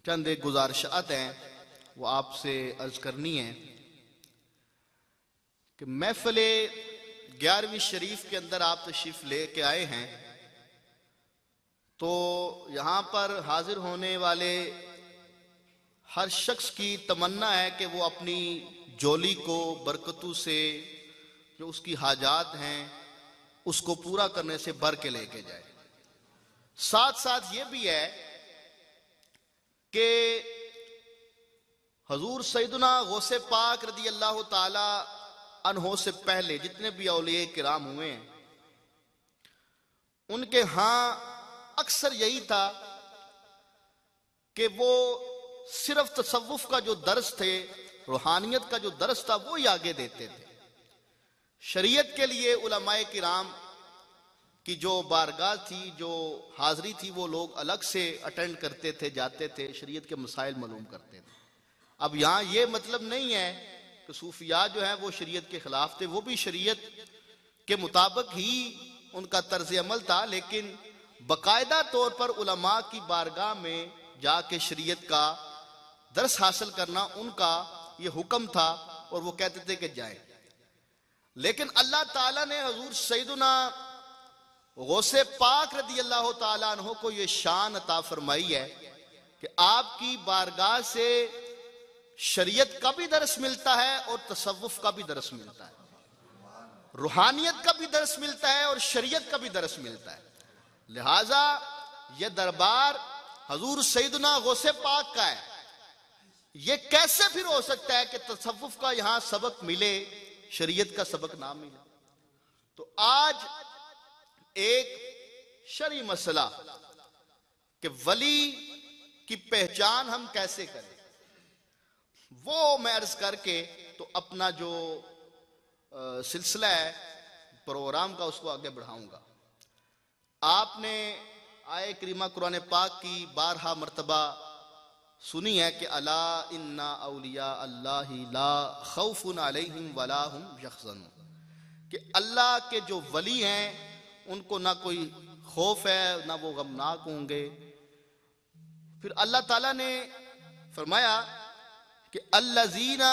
चंद एक गुजारिशात हैं वो आपसे अर्ज करनी है कि महफिले 11वीं शरीफ के अंदर आप तशरीफ लेके आए हैं, तो यहां पर हाजिर होने वाले हर शख्स की तमन्ना है कि वो अपनी जोली को बरकतों से जो उसकी हाजात हैं उसको पूरा करने से भर के लेके जाए। साथ साथ ये भी है कि हजूर सैयदना गौसे पाक रदी अल्लाह ताला अन्हो से पहले जितने भी औलिया किराम हुए हैं, उनके यहां अक्सर यही था कि वो सिर्फ तसव्वुफ का जो दर्स थे, रूहानियत का जो दर्स था, वो ही आगे देते थे। शरीयत के लिए उलमाए किराम की जो बारगाह थी, जो हाजिरी थी, वो लोग अलग से अटेंड करते थे, जाते थे, शरीयत के मसाइल मालूम करते थे। अब यहाँ ये मतलब नहीं है कि सूफिया जो है वो शरीयत के खिलाफ थे, वो भी शरीयत के मुताबिक ही उनका तर्ज अमल था, लेकिन बाकायदा तौर पर उलमा की बारगाह में जाके शरीयत का दर्स हासिल करना उनका ये हुक्म था और वो कहते थे कि जाए। लेकिन अल्लाह ताला ने हजूर सैयदना गौसे पाक रदी अल्लाह ताला अन्हो को ये शान अता फरमाई है कि आपकी बारगाह से शरीयत का भी दर्स मिलता है और तसव्वुफ का भी दर्स मिलता है, रूहानियत का भी दर्स मिलता है और शरीयत का भी दर्स मिलता है। लिहाजा यह दरबार हजूर सैयदना गौसे पाक का है। यह कैसे फिर हो सकता है कि तसव्वुफ का यहां सबक मिले, शरीयत का सबक ना मिले? तो आज एक शरई मसला कि वली की पहचान हम कैसे करें, वो मैं अर्ज करके तो अपना जो सिलसिला है प्रोग्राम का उसको आगे बढ़ाऊंगा। आपने आए करीमा कुरान पाक की 12 मरतबा सुनी है कि अला इन्ना औलिया अल्लाहि ला खौफुन अलैहिम वला हुम यहज़नून, कि अल्लाह के जो वली हैं उनको ना कोई खौफ है, ना वो गमनाक होंगे। फिर अल्लाह ताला ने फरमाया कि अल्लज़ीना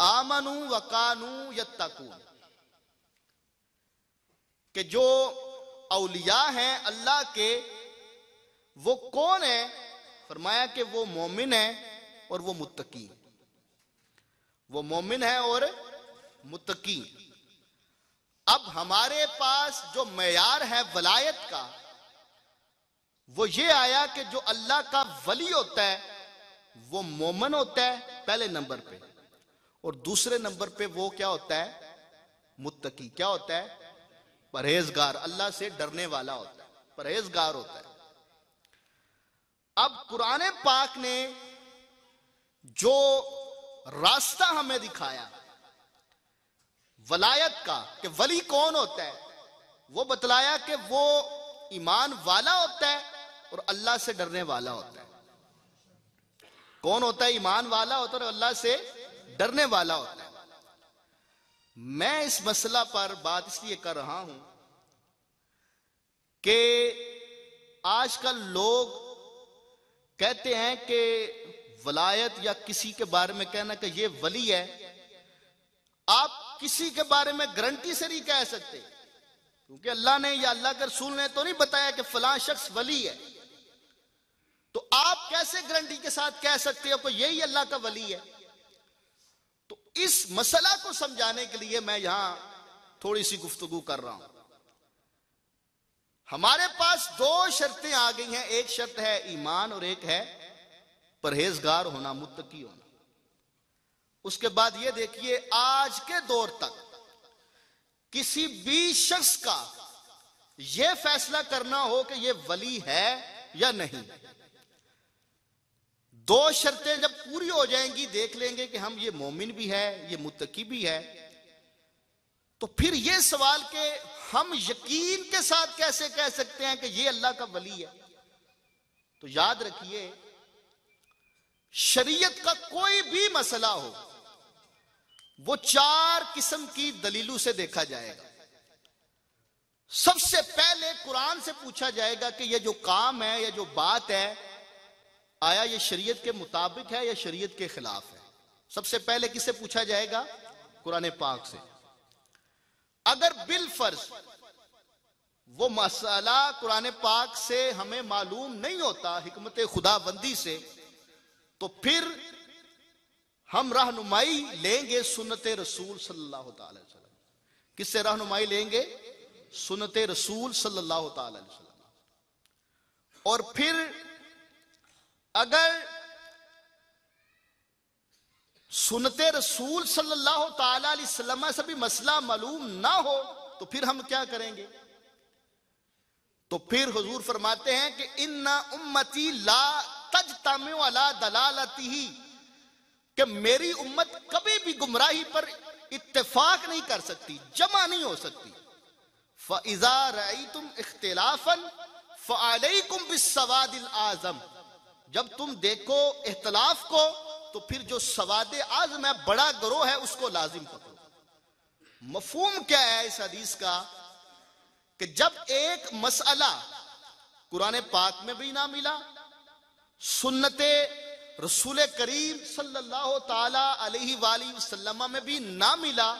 आमनू व कानू यत्तकून, कि जो औलिया हैं अल्लाह के वो कौन है? फरमाया कि वो मोमिन है और वो मुत्तकी, वो मोमिन है और मुत्तकी। अब हमारे पास जो मेयार है वलायत का, वो ये आया कि जो अल्लाह का वली होता है वो मोमिन होता है पहले नंबर पे, और दूसरे नंबर पे वो क्या होता है? मुत्तकी। क्या होता है? परहेजगार, अल्लाह से डरने वाला होता है, परहेजगार होता है। अब कुरान पाक ने जो रास्ता हमें दिखाया वलायत का कि वली कौन होता है, वो बतलाया कि वो ईमान वाला होता है और अल्लाह से डरने वाला होता है। कौन होता है? ईमान वाला होता है और अल्लाह से डरने वाला होता है। मैं इस मसला पर बात इसलिए कर रहा हूं कि आजकल लोग कहते हैं कि वलायत या किसी के बारे में कहना कि ये वली है, आप किसी के बारे में गारंटी से नहीं कह सकते, क्योंकि अल्लाह ने या अल्लाह के रसूल ने तो नहीं बताया कि फलां शख्स वली है। तो आप कैसे गारंटी के साथ कह सकते हो कि यही अल्लाह का वली है? तो इस मसला को समझाने के लिए मैं यहां थोड़ी सी गुफ्तगू कर रहा हूं। हमारे पास 2 शर्तें आ गई हैं, एक शर्त है ईमान और एक है परहेजगार होना, मुत्तकी होना। उसके बाद ये देखिए, आज के दौर तक किसी भी शख्स का यह फैसला करना हो कि यह वली है या नहीं, 2 शर्तें जब पूरी हो जाएंगी, देख लेंगे कि हम ये मोमिन भी है, ये मुत्तकी भी है, तो फिर ये सवाल कि हम यकीन के साथ कैसे कह सकते हैं कि ये अल्लाह का वली है? तो याद रखिए, शरीयत का कोई भी मसला हो वो 4 किस्म की दलीलों से देखा जाएगा। सबसे पहले कुरान से पूछा जाएगा कि ये जो काम है, ये जो बात है, आया ये शरीयत के मुताबिक है या शरीयत के खिलाफ है। सबसे पहले किससे पूछा जाएगा? कुरान पाक से। अगर बिल फर्ज वो मसला कुरान पाक से हमें मालूम नहीं होता हिकमत खुदाबंदी से, तो फिर हम रहनुमाई लेंगे सुन्नत रसूल सल्लल्लाहु अलैहि वसल्लम। किससे रहनुमाई लेंगे? सुन्नत रसूल सल्लल्लाहु अलैहि वसल्लम। और फिर अगर सुन्नत रसूल सल्लल्लाहु अलैहि वसल्लम से भी मसला मालूम ना हो तो फिर हम क्या करेंगे? तो फिर हुजूर फरमाते हैं कि इन्ना उम्मती ला तजतमिउ अला दलालतिही, कि मेरी उम्मत कभी भी गुमराही पर इत्तेफाक नहीं कर सकती, जमा नहीं हो सकती। फ़इज़ा रअयतुम इख्तिलाफन फ़अलैकुम बिस्सवादिल आज़म, जब तुम देखो इख्तिलाफ को तो फिर जो सवाद आज़म है, बड़ा गिरोह है, उसको लाजिम पकड़ो। मफहूम क्या है इस हदीस का? कि जब एक मसला कुरान पाक में भी ना मिला, सुन्नते रसूल करीम सल्लल्लाहु ताला अलैहि वसल्लम में भी ना मिला,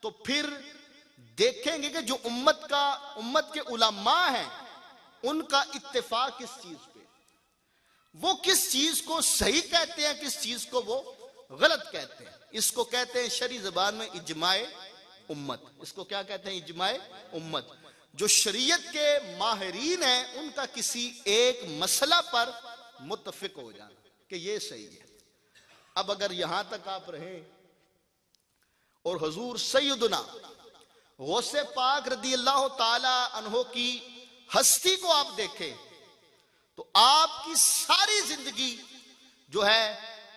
तो फिर देखेंगे कि जो उम्मत के उलमा हैं उनका इत्तेफाक किस चीज पे, वो किस चीज को सही कहते हैं, किस चीज को वो गलत कहते हैं। इसको कहते हैं शरई ज़बान में इजमाए उम्मत। इसको क्या कहते हैं? इजमाए उम्मत। जो शरीयत के माहिरीन हैं उनका किसी एक मसला पर मुत्तफिक हो जाना कि ये सही है। अब अगर यहां तक आप रहे और हुजूर सैयदना गौसे पाक रदियल्लाहु ताला अन्हो की हस्ती को आप देखें तो आपकी सारी जिंदगी जो है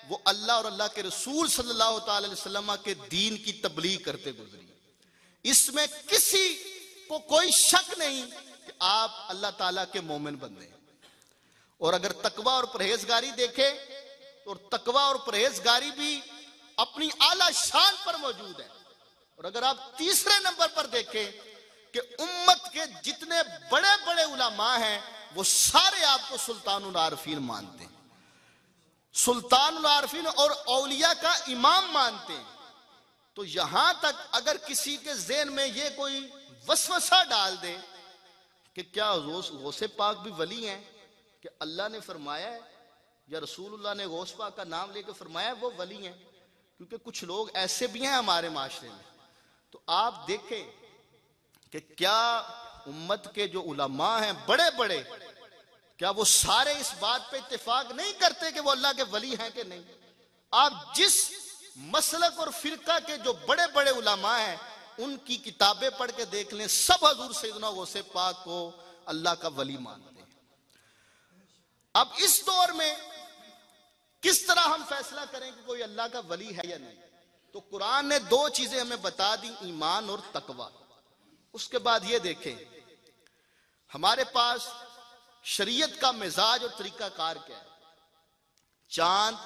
वो अल्लाह और अल्लाह के रसूल सल्लल्लाहु अलैहि वसल्लम के दीन की तबलीग करते गुजरी। इसमें किसी को कोई शक नहीं कि आप अल्लाह ताला के मोमिन बंदे हैं। और अगर तकवा और परहेजगारी देखें तो तकवा और परहेजगारी भी अपनी आला शान पर मौजूद है। और अगर आप तीसरे नंबर पर देखें कि उम्मत के जितने बड़े बड़े उलमा हैं वो सारे आपको सुल्तानुल आरिफीन मानते हैं, सुल्तानुल आरिफीन और औलिया का इमाम मानते हैं। तो यहां तक अगर किसी के ज़हन में ये कोई वसवसा डाल दे कि क्या गौसे पाक भी वली हैं, कि अल्लाह ने फरमाया है या रसूलुल्लाह ने गौस पाक का नाम लेकर फरमाया वो वली हैं, क्योंकि कुछ लोग ऐसे भी हैं हमारे माशरे में। तो आप देखें कि क्या उम्मत के जो उलमा हैं बड़े बड़े, क्या वो सारे इस बात पे इत्तेफाक नहीं करते कि वो अल्लाह के वली हैं कि नहीं? आप जिस मसलक और फिरका के जो बड़े बड़े उलमा हैं उनकी किताबें पढ़ के देख लें, सब हजूर सैयदना गौसे पाक को अल्लाह का वली मानते हैं। अब इस दौर में किस तरह हम फैसला करें कि कोई अल्लाह का वली है या नहीं? तो कुरान ने दो चीजें हमें बता दी, ईमान और तकवा। उसके बाद ये देखें हमारे पास शरीयत का मिजाज और तरीकाकार क्या है। चांद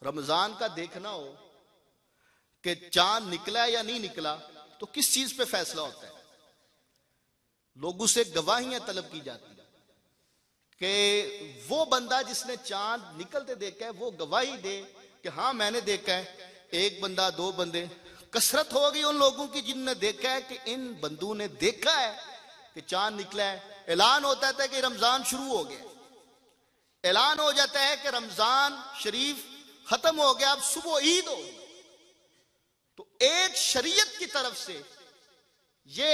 रमजान का देखना हो कि चांद निकला है या नहीं निकला, तो किस चीज पे फैसला होता है? लोगों से गवाहियां तलब की जाती है कि वो बंदा जिसने चांद निकलते देखा है वो गवाही दे कि हाँ मैंने देखा है। एक बंदा, दो बंदे, कसरत हो गई उन लोगों की जिनने देखा है कि इन बंदों ने देखा है कि चांद निकला है। ऐलान होता था कि रमजान शुरू हो गया, ऐलान हो जाता है कि रमजान शरीफ खत्म हो गया, अब सुबह ईद हो। तो एक शरीयत की तरफ से ये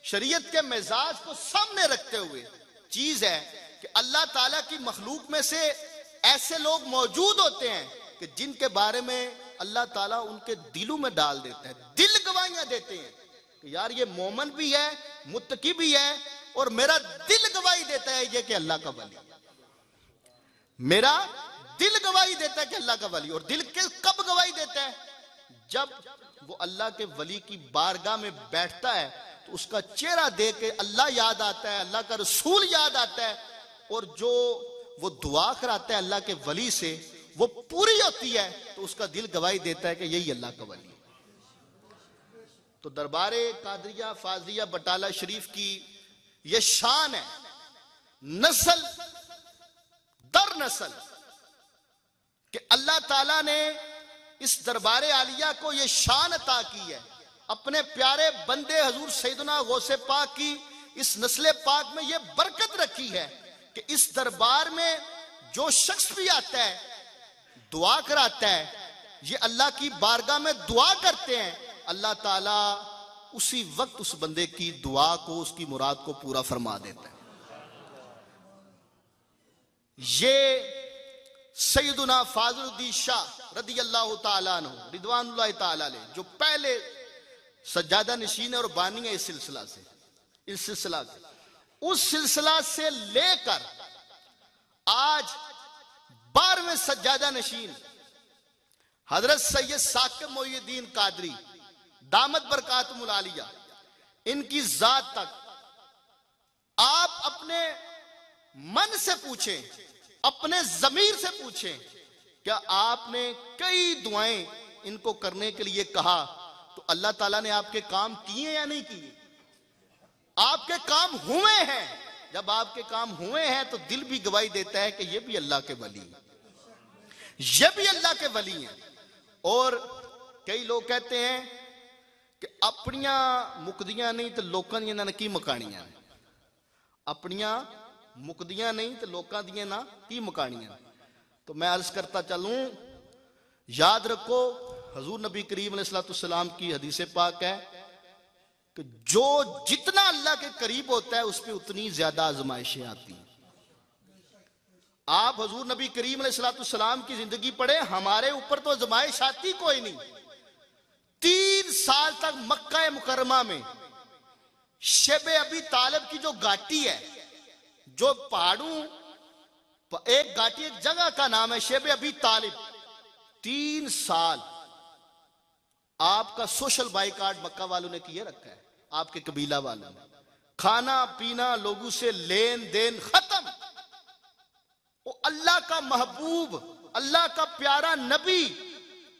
शरीयत के मिजाज को सामने रखते हुए चीज है कि अल्लाह ताला की मखलूक में से ऐसे लोग मौजूद होते हैं कि जिनके बारे में अल्लाह ताला उनके दिलों में डाल देता है, दिल गवाहियां देते हैं कि यार ये मोमन भी है, मुत्तकी भी है, और मेरा दिल गवाही देता है ये कि अल्लाह का वली, मेरा दिल गवाही देता है कि अल्लाह का वली। और दिल के कब गवाही देता है? जब वो अल्लाह के वली की बारगाह में बैठता है तो उसका चेहरा देख के अल्लाह याद आता है, अल्लाह का रसूल याद आता है, और जो वो दुआ कराता है अल्लाह के वली से वो पूरी होती है, तो उसका दिल गवाही देता है कि यही अल्लाह का वली। तो दरबारे कादरिया फाजिया बटाला शरीफ की ये शान है, नस्ल दर पर नस्ल कि अल्लाह ताला ने इस दरबार आलिया को यह शान अता की है, अपने प्यारे बंदे हजूर सैयदना गौसे पाक की इस नस्ल पाक में यह बरकत रखी है कि इस दरबार में जो शख्स भी आता है, दुआ कराता है, ये अल्लाह की बारगाह में दुआ करते हैं, अल्लाह ताला उसी वक्त उस बंदे की दुआ को, उसकी मुराद को पूरा फरमा देता है। ये सैयदुना फाज़लुद्दीन शाह रदी अल्लाह ताला अन्हु रिदवानुल्लाह ताला अलैह जो पहले सज्जादा नशीन और बानी है इस सिलसिला से, उस सिलसिला से लेकर आज 12वें सज्जादा नशीन हजरत सैयद साकिब मोइनुद्दीन कादरी दामत बरकातुहुल आलिया इनकी जात तक आप अपने मन से पूछें, अपने जमीर से पूछें, क्या आपने कई दुआएं इनको करने के लिए कहा तो अल्लाह ताला ने आपके काम किए या नहीं किए? आपके काम हुए हैं। जब आपके काम हुए हैं तो दिल भी गवाही देता है कि ये भी अल्लाह के वली हैं, ये भी अल्लाह के वली हैं। और कई लोग कहते हैं कि अपनियां मुकदियां नहीं तो लोकां दियां ना की मकानियां, अपनियां मुकदियां नहीं तो लोकां दियां ना की मकानियां। तो मैं अर्ज करता चलूं, याद रखो हजूर नबी करीम अलैहिस्सलाम की हदीस पाक है कि जो जितना अल्लाह के करीब होता है उस पर उतनी ज्यादा आजमाइशें आती हैं। आप हजूर नबी करीम अलैहिस्सलाम की जिंदगी पढ़े, हमारे ऊपर तो आजमाइश आती कोई नहीं। 3 साल तक मक्का मुकर्रमा में शेबे अबी तालिब की जो घाटी है, जो पहाड़ों एक घाटी, एक जगह का नाम है शेबे अबी तालिब, 3 साल आपका सोशल बाइकाट मक्का वालों ने किए रखा है, आपके कबीला वालों ने, खाना पीना लोगों से लेन देन खत्म। वो अल्लाह का महबूब, अल्लाह का प्यारा नबी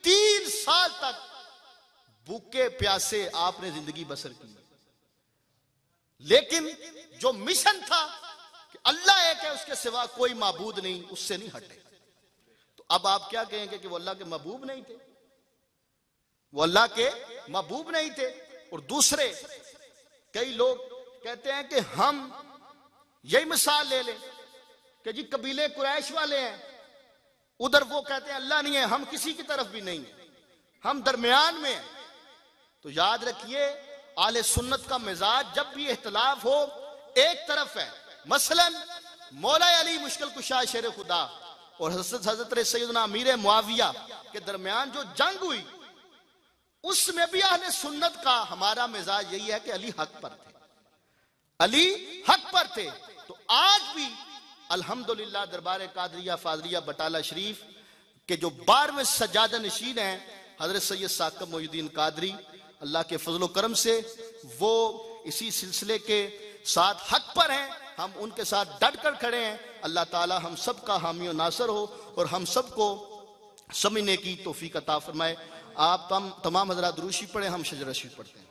3 साल तक भूखे प्यासे आपने जिंदगी बसर की। लेकिन जो मिशन था कि अल्लाह एक है, उसके सिवा कोई माबूद नहीं, उससे नहीं हटे। तो अब आप क्या कहेंगे कि वो अल्लाह के महबूब नहीं थे? वो अल्लाह के महबूब नहीं थे। और दूसरे कई लोग कहते हैं कि हम यही मिसाल ले लें कि जी कबीले कुरैश वाले हैं, उधर वो कहते हैं अल्लाह नहीं है, हम किसी की तरफ भी नहीं है, हम दरमियान में हैं। तो याद रखिए आले सुन्नत का मिजाज जब भी इख्तिलाफ हो एक तरफ है। मसलन मौला अली मुश्किल कुशा शेर खुदा और हजरत सैयदना अमीर मुआविया के दरमियान जो जंग हुई, उसमें भी अहले सुन्नत का हमारा मिजाज यही है कि अली हक पर थे, अली हक पर थे। तो आज भी अल्हम्दुलिल्लाह दरबार कादरिया फाजलिया बटाला शरीफ के जो 12वें सज्जादा नशीन हैं हजरत सैयद साकिब मोइनुद्दीन कादरी, अल्लाह के फजलो करम से वो इसी सिलसिले के साथ हक पर हैं, हम उनके साथ डट कर खड़े हैं। अल्लाह ताला हम सब का हामी और नासर हो और हम सबको समझने की तौफीक अता फरमाए। आप तमाम हज़रात दुरूद शरीफ पढ़े, हम शजरा शरीफ पढ़ते हैं।